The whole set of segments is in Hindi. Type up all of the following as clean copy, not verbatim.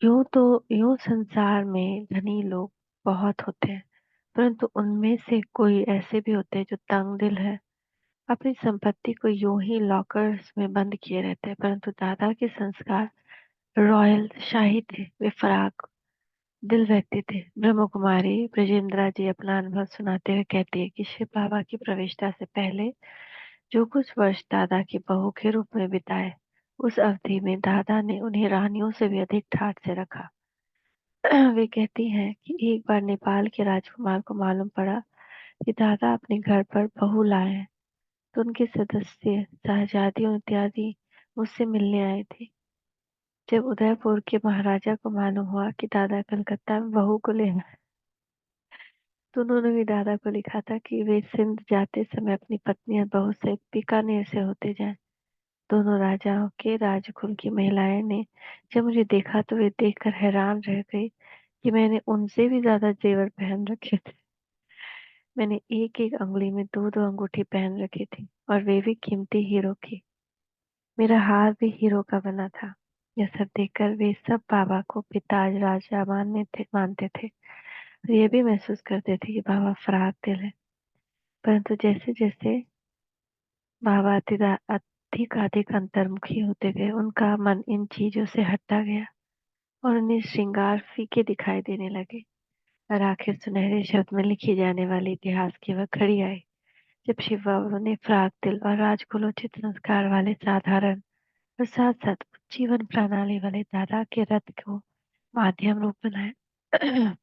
यूं संसार में धनी लोग बहुत होते हैं, परंतु उनमें से कोई ऐसे भी होते हैं जो तंग दिल है। अपनी संपत्ति को यूं ही लॉकर्स में बंद किए रहते हैं। परंतु दादा के संस्कार रॉयल शाही थे। वे फराक दिल व्यक्ति थे। ब्रह्म कुमारी ब्रजेंद्रा जी अपना अनुभव सुनाते हुए कहती है कि शिव बाबा की प्रविष्टा से पहले जो कुछ वर्ष दादा की बहू के रूप में बिताए, उस अवधि में दादा ने उन्हें रानियों से भी अधिक ठाट से रखा। वे कहती हैं कि एक बार नेपाल के राजकुमार को मालूम पड़ा कि दादा अपने घर पर बहू लाए हैं, तो उनके सदस्य शहजादियों इत्यादि मुझसे मिलने आए थे। जब उदयपुर के महाराजा को मालूम हुआ कि दादा कलकत्ता में बहू को ले आए, तो उन्होंने भी दादा को लिखा था कि वे सिंध जाते समय अपनी पत्नी और बहू से बीकानेर से होते जाएं। दोनों राजाओं के राजकुल की महिलाएं ने जब मुझे देखा तो वे देखकर हैरान रह गई कि मैंने उनसे भी ज्यादा जेवर पहन रखे थे। मैंने एक एक अंगुली में दो दो अंगूठी पहन रखी थी, और वे भी कीमती हीरो की। मेरा हार भी हीरो का बना था। यह सब देखकर वे सब बाबा को पिताज राजा मानते थे, और ये भी महसूस करते थे कि बाबा फराक दिल है। परंतु जैसे जैसे बाबा अधिक अधिक अंतर्मुखी होते गए, उनका मन इन चीजों से हटता गया और उन्हें श्रृंगार फीके दिखाई देने लगे। और आखिर सुनहरे शब्द में लिखी जाने वाली इतिहास की वह घड़ी आई, जब शिव बाबा ने फ्राक दिल और राजकुलोचित संस्कार वाले साधारण और साथ साथ जीवन प्रणाली वाले दादा के रथ को माध्यम रूप बनाया।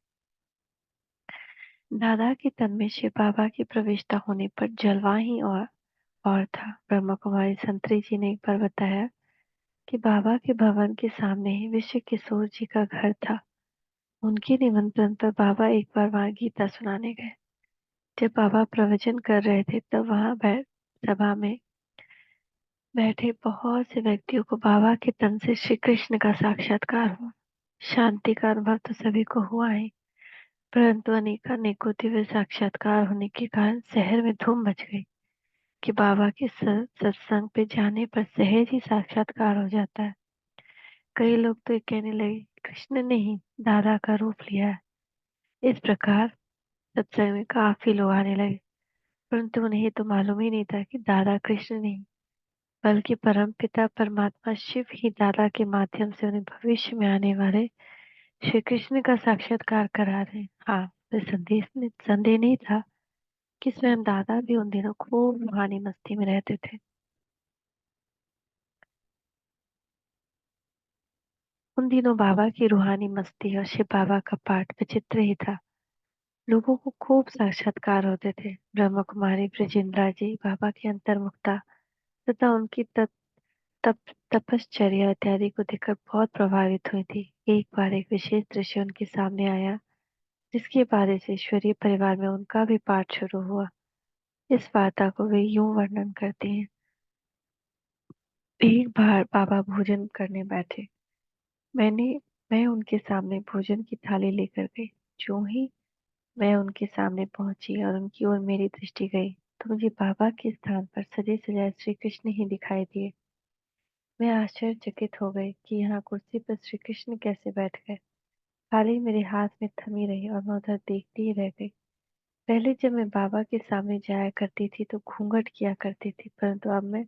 दादा के तन में शिव बाबा की प्रविष्टा होने पर जलवा ही और था। ब्रह्मा कुमारी संतरी जी ने एक बार बताया कि बाबा के भवन के सामने ही विश्व किशोर जी का घर था। उनके निमंत्रण पर बाबा एक बार वहां गीता सुनाने गए। जब बाबा प्रवचन कर रहे थे तब वहां सभा में बैठे बहुत से व्यक्तियों को बाबा के तन से श्री कृष्ण का साक्षात्कार हुआ। शांति का अनुभव तो सभी को हुआ ही, परंतु अनेकानेकों दिव्य साक्षात्कार होने के कारण शहर में धूम मच गई कि बाबा के सत्संग पे जाने पर सहज ही साक्षात्कार हो जाता है। कई लोग तो ये कहने लगे, कृष्ण ने ही दादा का रूप लिया है। इस प्रकार सत्संग में काफी लोग आने लगे, परंतु उन्हें तो मालूम ही नहीं था कि दादा कृष्ण नहीं, बल्कि परम पिता परमात्मा शिव ही दादा के माध्यम से उन्हें भविष्य में आने वाले श्री कृष्ण का साक्षात्कार करा रहे हैं। हाँ, तो संदेह नहीं था कि स्वयं दादा भी उन दिनों खूब रूहानी मस्ती में रहते थे। उन दिनों बाबा की रूहानी मस्ती और शिव बाबा का पाठ विचित्र ही था। लोगों को खूब साक्षात्कार होते थे। ब्रह्म कुमारी ब्रजेंद्रा जी बाबा की अंतर्मुखता तथा उनकी तप तपश्चर्या इत्यादि को देखकर बहुत प्रभावित हुई थी। एक बार एक विशेष दृश्य उनके सामने आया, जिसके बारे से ईश्वरीय परिवार में उनका भी पाठ शुरू हुआ। इस वार्ता को वे यूं वर्णन करती हैं। एक बार बाबा भोजन करने बैठे। मैंने मैं उनके सामने भोजन की थाली लेकर गई। जो ही मैं उनके सामने पहुंची और उनकी ओर मेरी दृष्टि गई, तो मुझे बाबा के स्थान पर सजे सजाए श्री कृष्ण ही दिखाई दिए। मैं आश्चर्यचकित हो गई कि यहाँ कुर्सी पर श्री कृष्ण कैसे बैठ गए। थाली मेरे हाथ में थमी रही और मैं उधर देखती ही रह गई। पहले जब मैं बाबा के सामने जाया करती थी तो घूंघट किया करती थी, परंतु अब मैं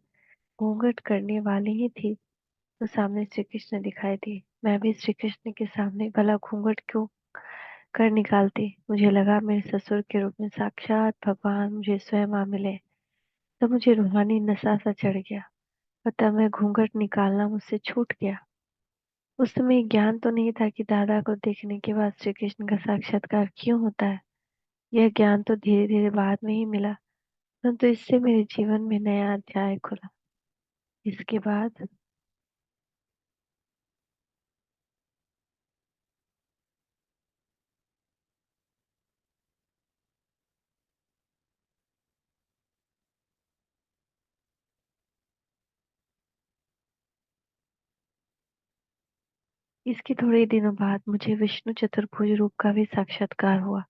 घूंघट करने वाली ही थी तो सामने श्री कृष्ण दिखाई दिए। मैं भी श्री कृष्ण के सामने भला घूंघट क्यों कर निकालती। मुझे लगा मेरे ससुर के रूप में साक्षात भगवान मुझे स्वयं आ मिले। तब मुझे रूहानी नशा सा चढ़ गया और तब मैं घूंघट निकालना मुझसे छूट गया। उस समय ज्ञान तो नहीं था कि दादा को देखने के बाद श्री कृष्ण का साक्षात्कार क्यों होता है। यह ज्ञान तो धीरे धीरे बाद में ही मिला, परंतु इससे मेरे जीवन में नया अध्याय खुला। इसके बाद इसके थोड़े ही दिनों बाद मुझे विष्णु चतुर्भुज रूप का भी साक्षात्कार हुआ।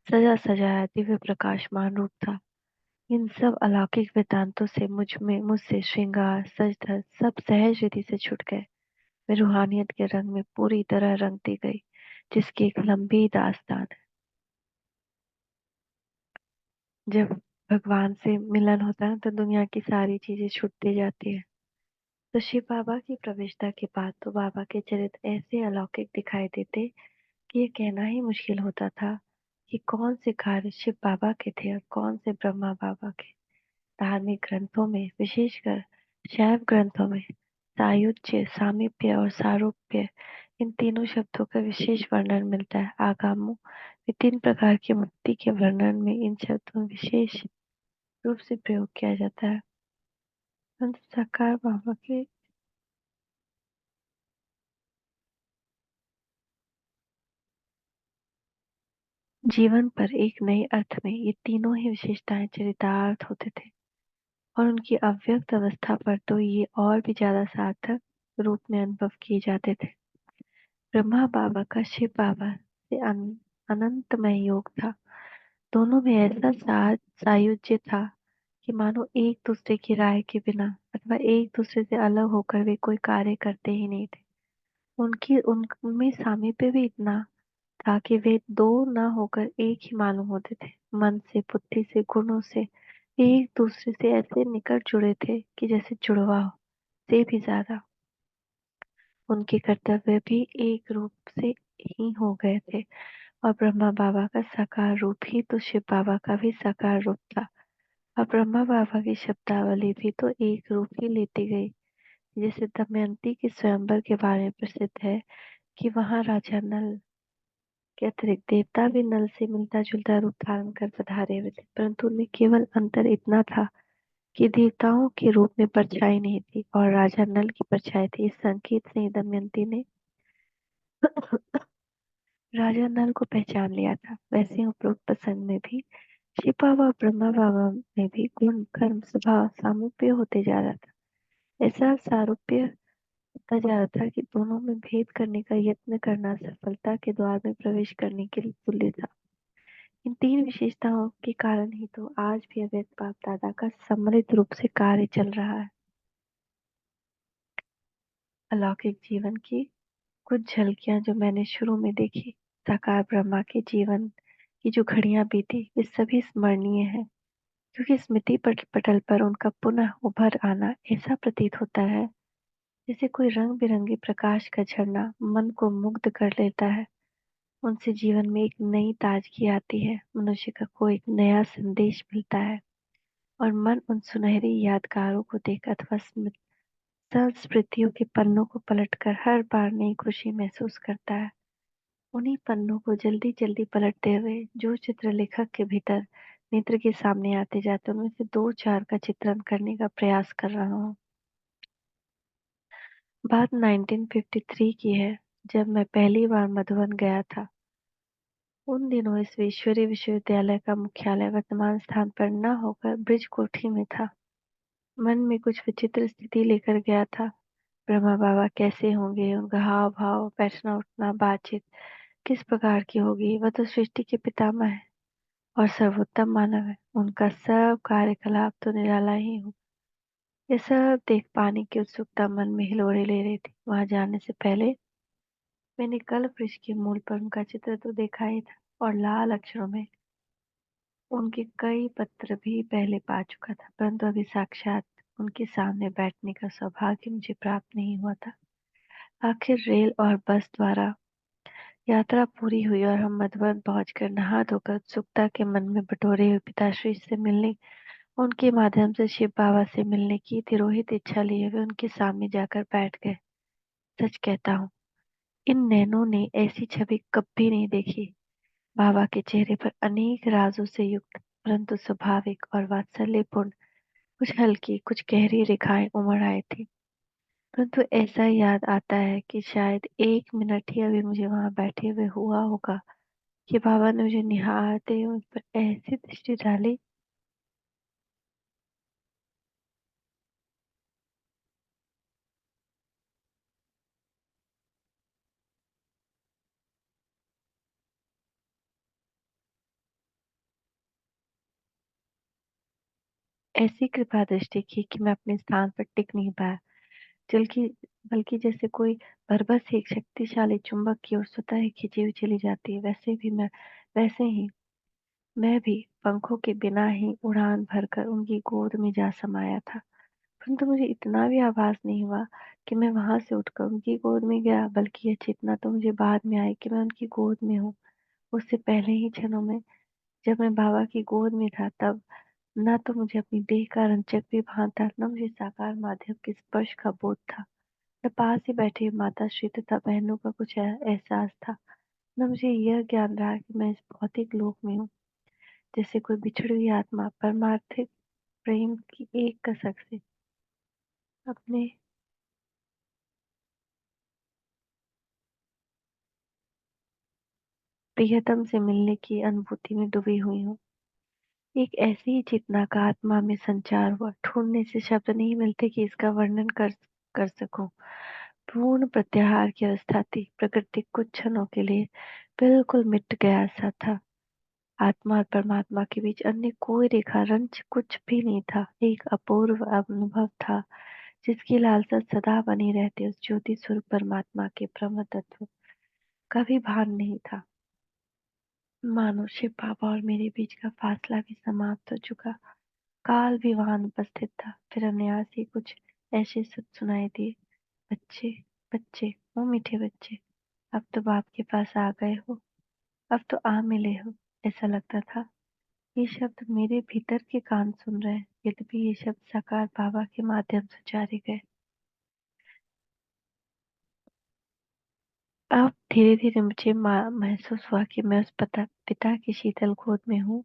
सजा सजाया दिव्य प्रकाशमान रूप था। इन सब अलौकिक वृतांतों से मुझसे श्रृंगार सज धज सब सहज रीति से छूट गए। मैं रूहानियत के रंग में पूरी तरह रंगती गई, जिसकी एक लंबी दास्तान है। जब भगवान से मिलन होता है तो दुनिया की सारी चीजें छूटती जाती है। तो शिव बाबा की प्रविष्टा के बाद तो बाबा के चरित्र ऐसे अलौकिक दिखाई देते कि ये कहना ही मुश्किल होता था कि कौन से कार्य शिव बाबा के थे और कौन से ब्रह्मा बाबा के। धार्मिक ग्रंथों में, विशेषकर शैव ग्रंथों में, सायुज्य, सामीप्य और सारूप्य, इन तीनों शब्दों का विशेष वर्णन मिलता है। आगमों में तीन प्रकार की मुक्ति के वर्णन में इन शब्दों में विशेष रूप से प्रयोग किया जाता है। संत साकार बाबा के जीवन पर एक नए अर्थ में ये तीनों ही विशेषताएं चरितार्थ होते थे, और उनकी अव्यक्त अवस्था पर तो ये और भी ज्यादा सार्थक रूप में अनुभव किए जाते थे। ब्रह्मा बाबा का शिव बाबा से अनंतमय योग था। दोनों में ऐसा सायुज्य था कि मानो एक दूसरे की राय के बिना अथवा एक दूसरे से अलग होकर वे कोई कार्य करते ही नहीं थे। उनकी उनमें सामीप्य भी इतना था कि वे दो न होकर एक ही मालूम होते थे। मन से, बुद्धि से, गुणों से एक दूसरे से ऐसे निकट जुड़े थे कि जैसे जुड़वा से भी ज्यादा। उनके कर्तव्य भी एक रूप से ही हो गए थे, और ब्रह्मा बाबा का साकार रूप ही तो शिव बाबा का भी साकार रूप था। और ब्रह्मा बाबा की शब्दावली भी तो एक रूप ही लेती गई। जैसे दमयंती के स्वयंवर के बारे में प्रसिद्ध है कि वहां राजा नल के अतिरिक्त देवता भी नल से मिलता जुलता रूप धारण कर पधारे हुए थे, परंतु उनमें केवल अंतर इतना था कि देवताओं के रूप में परछाई नहीं थी और राजा नल की परछाई थी। इस संकेत से ही दमयंती ने राजा नल को पहचान लिया था। वैसे ही उपरोक्त प्रसंग में भी शिव बाबा और ब्रह्मा बाबा में भी गुण, कर्म, स्वभाव सामीप्य होते जा रहा था। ऐसा सारूप्य होता जा रहा था कि दोनों में भेद करने का यत्न करना सफलता के द्वार में प्रवेश करने के तुल्य था। इन तीन विशेषताओं के कारण ही तो आज भी अव्यक्त बाप दादा का समृद्ध रूप से कार्य चल रहा है। अलौकिक जीवन की कुछ झलकियां जो मैंने शुरू में देखी, साकार ब्रह्मा के जीवन की जो घड़ियां बीती, वे सभी स्मरणीय है, क्योंकि स्मृति पटल पर उनका पुनः उभर आना ऐसा प्रतीत होता है जैसे कोई रंग बिरंगे प्रकाश का झरना मन को मुग्ध कर लेता है। उनसे जीवन में एक नई ताजगी आती है, मनुष्य को एक नया संदेश मिलता है, और मन उन सुनहरी यादगारों को देख अथवा संस्मृतियों के पन्नों को पलटकर हर बार नई खुशी महसूस करता है। उन्हीं पन्नों को जल्दी जल्दी पलटते हुए जो चित्र लेखक के भीतर नेत्र के सामने आते जाते उनमें से दो चार का चित्रण करने का प्रयास कर रहा हूँ। बात 1953 की है, जब मैं पहली बार मधुबन गया था। उन दिनों इस ईश्वरीय विश्वविद्यालय का मुख्यालय वर्तमान स्थान पर न होकर ब्रिज कोठी में था। मन में कुछ विचित्र स्थिति लेकर गया था। ब्रह्मा बाबा कैसे होंगे, उनका हाव भाव, बैठना उठना, बातचीत किस प्रकार की होगी। वह तो सृष्टि के पितामह है और सर्वोत्तम मानव है। उनका सब कार्यकलाप तो निराला ही हो। ये सब देख पाने की उत्सुकता मन में हिलोरे ले रही थी। वहां जाने से पहले मैंने कल्प वृक्ष के मूल पर उनका चित्र तो देखा ही था, और लाल अक्षरों में उनके कई पत्र भी पहले पा चुका था, परंतु अभी साक्षात उनके सामने बैठने का सौभाग्य मुझे प्राप्त नहीं हुआ था। आखिर रेल और बस द्वारा यात्रा पूरी हुई और हम मधुबन पहुंचकर नहा धोकर उत्सुकता के मन में बटोरे हुए पिताश्री से मिलने, उनके माध्यम से शिव बाबा से मिलने की तिरोहित इच्छा लिए हुए उनके सामने जाकर बैठ गए। सच कहता हूँ, इन नैनों ने ऐसी छवि कभी नहीं देखी। बाबा के चेहरे पर अनेक राजों से युक्त परंतु स्वाभाविक और वात्सल्यपूर्ण कुछ हल्की कुछ गहरी रेखाएं उमड़ आई थी। परंतु ऐसा याद आता है कि शायद एक मिनट ही अभी मुझे वहां बैठे हुए हुआ होगा कि बाबा ने मुझे निहारते हुए उस पर ऐसी दृष्टि डाली। ऐसी कृपा दृष्टि की कि मैं अपने स्थान पर टिक नहीं पाया। दिल की बल्कि जैसे कोई बरबस एक शक्तिशाली चुंबक की ओर स्वतः ही खिंची हुई चली जाती है, वैसे ही मैं भी पंखों के बिना ही उड़ान भरकर उनकी गोद में जा समाया था। परंतु मुझे इतना भी आभास नहीं हुआ कि मैं वहां से उठकर उनकी गोद में गया, बल्कि यह चेतना तो मुझे बाद में आई कि मैं उनकी गोद में हूँ। उससे पहले ही क्षणों में जब मैं बाबा की गोद में था, तब न तो मुझे अपनी देह का रंचक भी भान था, न मुझे साकार माध्यम के स्पर्श का बोध था, न पास ही बैठी माता श्री तथा बहनों का कुछ एहसास था, न मुझे यह ज्ञान रहा कि मैं इस भौतिक लोक में हूँ। जैसे कोई बिछड़ी हुई आत्मा परमार्थिक प्रेम की एक कसक से अपने प्रियतम से मिलने की अनुभूति में डूबी हुई हूँ। एक ऐसी ही चेतना का आत्मा में संचार हुआ। ढूंढने से शब्द नहीं मिलते कि इसका वर्णन कर सकूं। पूर्ण प्रत्याहार की अवस्था थी। प्रकृति कुछ क्षणों के लिए बिल्कुल मिट गया सा था। आत्मा और परमात्मा के बीच अन्य कोई रेखा रंच कुछ भी नहीं था। एक अपूर्व अनुभव था जिसकी लालसा सदा बनी रहती। उस ज्योति स्वरूप परमात्मा के ब्रह्म तत्व का भी भान नहीं था। मानो शिव बाबा और मेरे बीच का फासला भी समाप्त हो चुका। काल भी वहां उपस्थित था। फिर अनायास ही कुछ ऐसे शब्द सुनाई दिए। बच्चे, बच्चे, ओ मीठे बच्चे, अब तो बाप के पास आ गए हो, अब तो आ मिले हो। ऐसा लगता था ये शब्द मेरे भीतर के कान सुन रहे हैं। यद्यपि ये शब्द साकार बाबा के माध्यम से उच्चारे गए। अब धीरे धीरे मुझे महसूस हुआ कि मैं उस पिता की शीतल गोद में हूँ।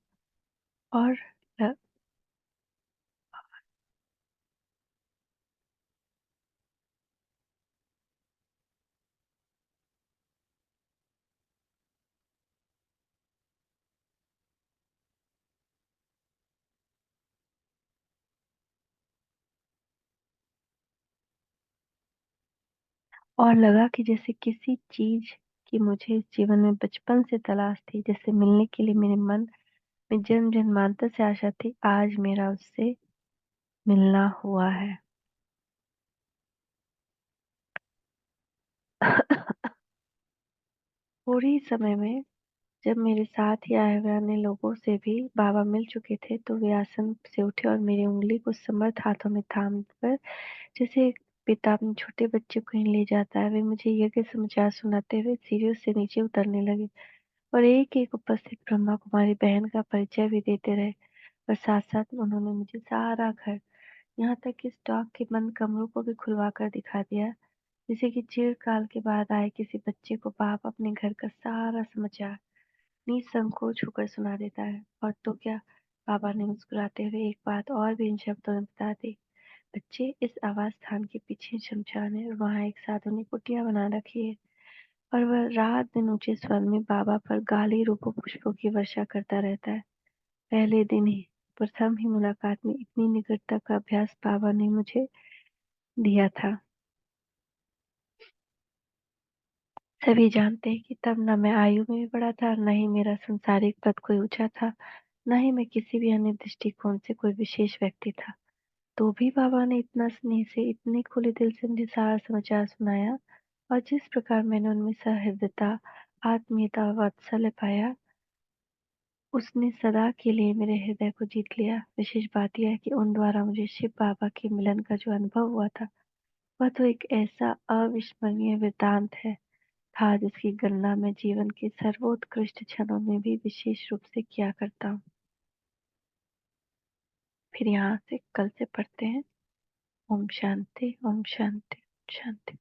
और लगा कि जैसे किसी चीज की मुझे इस जीवन में बचपन से तलाश थी, जैसे मिलने के लिए मेरे मन में जन्म जन्मांतर से आशा थी, आज मेरा उससे मिलना हुआ है। थोड़े ही समय में जब मेरे साथ ही आए हुए अन्य लोगों से भी बाबा मिल चुके थे, तो वे आसन से उठे और मेरी उंगली को समर्थ हाथों में थाम कर, जैसे एक पिता अपने छोटे बच्चे को कहीं ले जाता है, वे मुझे यज्ञ समाचार सुनाते हुए सीढ़ियों से नीचे उतरने लगे और एक एक उपस्थित ब्रह्मा कुमारी बहन का परिचय भी देते रहे। और साथ साथ उन्होंने मुझे सारा घर, यहाँ तक कि स्टॉक के बंद कमरों को भी खुलवा कर दिखा दिया, जैसे कि चिरकाल के बाद आए किसी बच्चे को बाप अपने घर का सारा समाचार निसंकोच होकर सुना देता है। और तो क्या, बाबा ने मुस्कुराते हुए एक बात और भी इन शब्दों में बता दी। बच्चे, इस आवास स्थान के पीछे शमशान है और वहाँ एक साधु ने कुटिया बना रखी है और वह रात दिन ऊंचे स्वर में बाबा पर गाली रूपों पुष्पों की वर्षा करता रहता है। पहले दिन ही, प्रथम ही मुलाकात में इतनी निकटता का अभ्यास बाबा ने मुझे दिया था। सभी जानते हैं कि तब न मैं आयु में भी बड़ा था, न ही मेरा संसारिक पद कोई ऊंचा था, न ही मैं किसी भी अन्य दृष्टिकोण से कोई विशेष व्यक्ति था। तो भी बाबा ने इतना स्नेह से, इतने खुले दिल से मुझे सारा समाचार सुनाया और जिस प्रकार मैंने उनमें सहृदयता, आत्मीयता और वात्सल्य पाया, उसने सदा के लिए मेरे हृदय को जीत लिया। विशेष बात यह है कि उन द्वारा मुझे शिव बाबा के मिलन का जो अनुभव हुआ था, वह तो एक ऐसा अविस्मरणीय वृतांत था जिसकी गणना मैं जीवन के सर्वोत्कृष्ट क्षणों में भी विशेष रूप से किया करता हूँ। फिर यहाँ से कल से पढ़ते हैं। ओम शांति, ओम शांति, शांति।